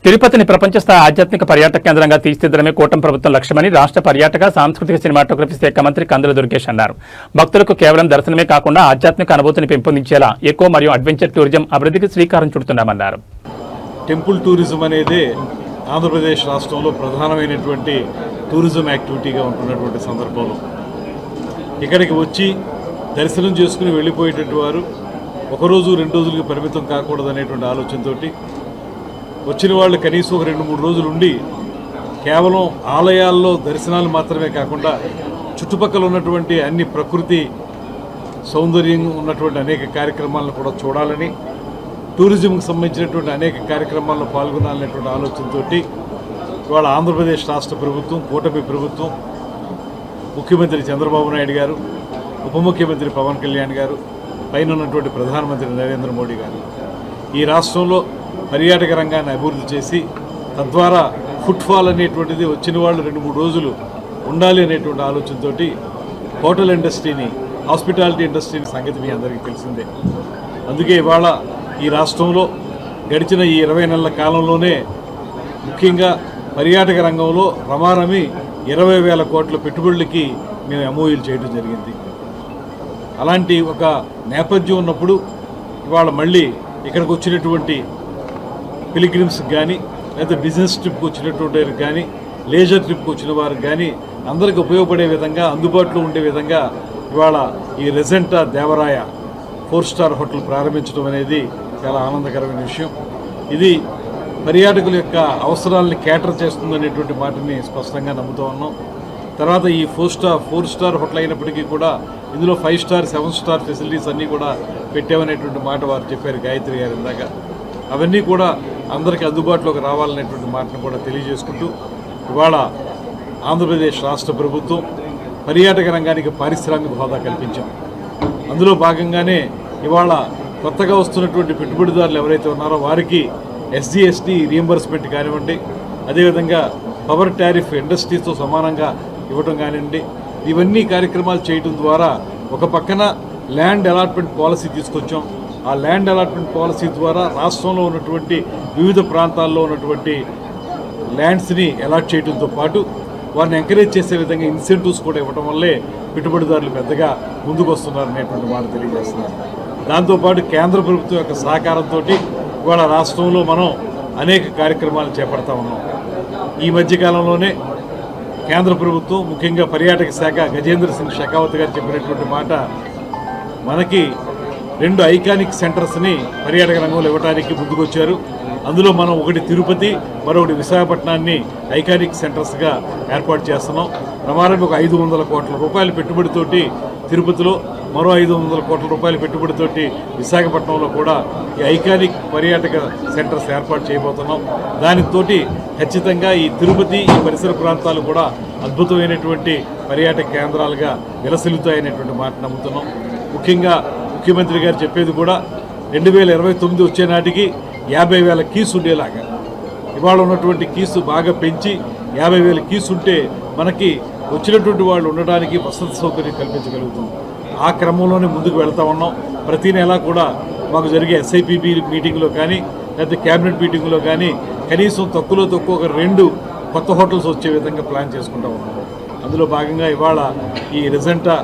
తిరుపతిని ప్రపంచ స్థాయి ఆధ్యాత్మిక పర్యాటక కేంద్రంగా తీర్చిదిద్దడమే కూటమి ప్రభుత్వం లక్ష్యమని రాష్ట్ర పర్యాటక సాంస్కృతిక సినిమాటోగ్రఫీ శాఖ మంత్రి కందుల దుర్గేష్ అన్నారు. భక్తులకు కేవలం దర్శనమే కాకుండా ఆధ్యాత్మిక అనుభూతిని పెంపొందించేలా ఎకో మరియు అడ్వెంచర్ టూరిజం అభివృద్ధికి శ్రీకారం చుడుతున్నామన్నారు. టెంపుల్ టూరిజం అనేది ఆంధ్రప్రదేశ్ రాష్ట్రంలో ప్రధానమైనటువంటి టూరిజం యాక్టివిటీగా ఉంటున్నటువంటి సందర్భంలో ఇక్కడికి వచ్చి దర్శనం చేసుకుని వెళ్ళిపోయేటటువంటి వారు ఒకరోజు 2 రోజులకి పరిమితం కాకూడదనేటువంటి ఆలోచనతోటి వచ్చిన వాళ్ళు కనీసం ఒక 2-3 రోజులు ఉండి కేవలం ఆలయాల్లో దర్శనాలు మాత్రమే కాకుండా చుట్టుపక్కల ఉన్నటువంటి అన్ని ప్రకృతి సౌందర్యం ఉన్నటువంటి అనేక కార్యక్రమాలను కూడా చూడాలని, టూరిజంకి సంబంధించినటువంటి అనేక కార్యక్రమాల్లో పాల్గొనాలనేటువంటి ఆలోచనతో ఇవాళ ఆంధ్రప్రదేశ్ రాష్ట్ర ప్రభుత్వం, కూటమి ప్రభుత్వం, ముఖ్యమంత్రి చంద్రబాబు నాయుడు గారు, ఉప ముఖ్యమంత్రి పవన్ కళ్యాణ్ గారు, పైన ఉన్నటువంటి ప్రధానమంత్రి నరేంద్ర మోడీ గారు ఈ రాష్ట్రంలో పర్యాటక రంగాన్ని అభివృద్ధి చేసి తద్వారా ఫుట్ఫాల్ అనేటువంటిది వచ్చిన వాళ్ళు 2-3 రోజులు ఉండాలి అనేటువంటి ఆలోచనతో హోటల్ ఇండస్ట్రీని, హాస్పిటాలిటీ ఇండస్ట్రీని సంగతి మీ అందరికీ తెలిసిందే. అందుకే ఇవాళ ఈ రాష్ట్రంలో గడిచిన ఈ 20 నెలల కాలంలోనే ముఖ్యంగా పర్యాటక రంగంలో రమారమి 20,000 కోట్ల పెట్టుబడులకి మేము ఎంఓయూలు చేయడం జరిగింది. అలాంటి ఒక నేపథ్యం ఉన్నప్పుడు ఇవాళ మళ్ళీ ఇక్కడికి వచ్చినటువంటి పిలిగ్రిమ్స్కి కానీ, లేదా బిజినెస్ ట్రిప్కి వచ్చినటువంటి వారికి కానీ, లేజర్ ట్రిప్కి వచ్చిన వారికి కానీ అందరికి ఉపయోగపడే విధంగా, అందుబాటులో ఉండే విధంగా ఇవాళ ఈ రెజెంటా దేవరాయ 4 స్టార్ హోటల్ ప్రారంభించడం అనేది చాలా ఆనందకరమైన విషయం. ఇది పర్యాటకుల యొక్క అవసరాలని కేటర్ చేస్తుందనేటువంటి మాటని స్పష్టంగా నమ్ముతూ ఉన్నాం. తర్వాత ఈ 4 స్టార్ హోటల్ అయినప్పటికీ కూడా ఇందులో 5 స్టార్ 7 స్టార్ ఫెసిలిటీస్ అన్నీ కూడా పెట్టామనేటువంటి మాట వారు చెప్పారు, గాయత్రి గారు ఇందాక. అవన్నీ కూడా అందరికీ అందుబాటులోకి రావాలనేటువంటి మాటను కూడా తెలియజేసుకుంటూ ఇవాళ ఆంధ్రప్రదేశ్ రాష్ట్ర ప్రభుత్వం పర్యాటక రంగానికి పారిశ్రామిక హోదా కల్పించాం. అందులో భాగంగానే ఇవాళ కొత్తగా వస్తున్నటువంటి పెట్టుబడిదారులు ఎవరైతే ఉన్నారో వారికి SGST రీయింబర్స్మెంట్ కానివ్వండి, అదేవిధంగా పవర్ టారిఫ్ ఇండస్ట్రీస్తో సమానంగా ఇవ్వటం కానివ్వండి, ఇవన్నీ కార్యక్రమాలు చేయడం ద్వారా ఒక పక్కన ల్యాండ్ అలాట్మెంట్ పాలసీ తీసుకొచ్చాం. ఆ ల్యాండ్ అలాట్మెంట్ పాలసీ ద్వారా రాష్ట్రంలో ఉన్నటువంటి వివిధ ప్రాంతాల్లో ఉన్నటువంటి ల్యాండ్స్ని అలాట్ చేయడంతో పాటు వారిని ఎంకరేజ్ చేసే విధంగా ఇన్సెంటివ్స్ కూడా ఇవ్వడం వల్లే పెట్టుబడిదారులు పెద్దగా ముందుకు వస్తున్నారనేటువంటి మాట తెలియజేస్తున్నారు. దాంతోపాటు కేంద్ర ప్రభుత్వం యొక్క సహకారంతో ఇవాళ రాష్ట్రంలో మనం అనేక కార్యక్రమాలు చేపడతా ఉన్నాం. ఈ మధ్యకాలంలోనే కేంద్ర ప్రభుత్వం, ముఖ్యంగా పర్యాటక శాఖ గజేంద్ర సింగ్ షెకావత్ గారు చెప్పినటువంటి మాట, మనకి 2 ఐకానిక్ సెంటర్స్ని పర్యాటక రంగంలో ఇవ్వడానికి ముందుకొచ్చారు. అందులో మనం ఒకటి తిరుపతి, మరొకటి విశాఖపట్నాన్ని ఐకానిక్ సెంటర్స్గా ఏర్పాటు చేస్తున్నాం. ప్రమాణం ఒక 500 కోట్ల రూపాయల పెట్టుబడితోటి తిరుపతిలో, మరో 500 కోట్ల రూపాయల పెట్టుబడితోటి విశాఖపట్నంలో కూడా ఈ ఐకానిక్ పర్యాటక సెంటర్స్ ఏర్పాటు చేయబోతున్నాం. దానితోటి ఖచ్చితంగా ఈ తిరుపతి, ఈ పరిసర ప్రాంతాలు కూడా అద్భుతమైనటువంటి పర్యాటక కేంద్రాలుగా విలసిల్లుతాయనేటువంటి మాట నమ్ముతున్నాం. ముఖ్యంగా ముఖ్యమంత్రి గారు చెప్పేది కూడా 2029 వచ్చే నాటికి 50,000 కీస్ ఉండేలాగా, ఇవాళ ఉన్నటువంటి కీసు బాగా పెంచి 50,000 కీస్ ఉంటే మనకి వచ్చినటువంటి వాళ్ళు ఉండడానికి వసతి సౌకర్యం కల్పించగలుగుతాం. ఆ క్రమంలోనే ముందుకు వెళ్తా ఉన్నాం. ప్రతి నెల కూడా మాకు జరిగే SIPB మీటింగ్లో కానీ, లేకపోతే క్యాబినెట్ మీటింగ్లో కానీ కనీసం తక్కువ ఒక 2 కొత్త హోటల్స్ వచ్చే విధంగా ప్లాన్ చేసుకుంటూ ఉన్నాం. అందులో భాగంగా ఇవాళ ఈ రెజెంటా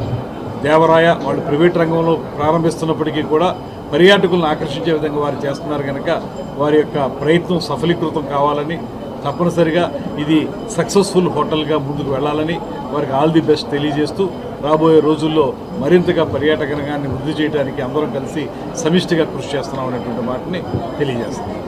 దేవరాయ వాళ్ళు ప్రైవేట్ రంగంలో ప్రారంభిస్తున్నప్పటికీ కూడా పర్యాటకులను ఆకర్షించే విధంగా వారు చేస్తున్నారు కనుక వారి యొక్క ప్రయత్నం సఫలీకృతం కావాలని, తప్పనిసరిగా ఇది సక్సెస్ఫుల్ హోటల్గా ముందుకు వెళ్ళాలని వారికి ఆల్ ది బెస్ట్ తెలియజేస్తూ రాబోయే రోజుల్లో మరింతగా పర్యాటక రంగాన్ని వృద్ధి చేయడానికి అందరం కలిసి సమిష్టిగా కృషి చేస్తున్నాం అనేటువంటి మాటని తెలియజేస్తున్నాం.